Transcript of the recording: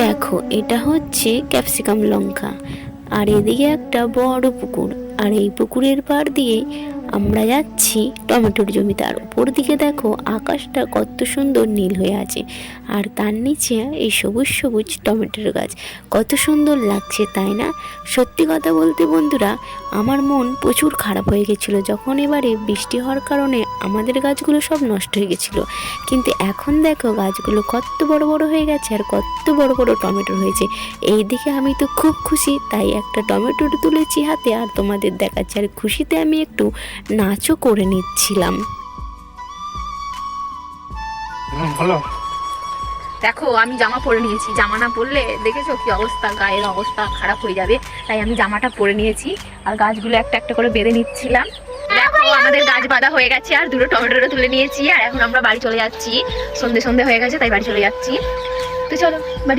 দেখো এটা হচ্ছে ক্যাপসিকাম লঙ্কা, আর এদিকে একটা বড় পুকুর, আর এই পুকুরের পাড় দিয়ে আমরা যাচ্ছি টমেটোর জমিতে। আর উপর দিকে দেখো আকাশটা কত সুন্দর নীল হয়ে আছে, আর তার নিচে এই সবুজ সবুজ টমেটোর গাছ, কত সুন্দর লাগছে তাই না? সত্যি কথা বলতে বন্ধুরা, আমার মন প্রচুর খারাপ হয়ে গেছিলো যখন এবারে বৃষ্টি হওয়ার কারণে আমাদের গাছগুলো সব নষ্ট হয়ে গেছিলো। কিন্তু এখন দেখো গাছগুলো কত বড় বড় হয়ে গেছে, আর কত বড় বড় টমেটো হয়েছে। এই দিকে আমি তো খুব খুশি, তাই একটা টমেটো তুলেছি হাতে আর তোমাদের দেখাচ্ছি। আর খুশিতে আমি একটু নাচও করে নিচ্ছিলাম। দেখো আমি জামা পরে নিয়েছি, জামা না পরলে দেখেছো কি অবস্থা, গায়ের অবস্থা খারাপ হয়ে যাবে, তাই আমি জামাটা পরে নিয়েছি আর গাছগুলো একটা একটা করে বেঁধে নিচ্ছিলাম। দেখো আমাদের গাছ বাঁধা হয়ে গেছে আর দুটো টমেটো তুলে নিয়েছি, আর এখন আমরা বাড়ি চলে যাচ্ছি। সন্ধে সন্ধে হয়ে গেছে তাই বাড়ি চলে যাচ্ছি। তো চলো বাড়ি।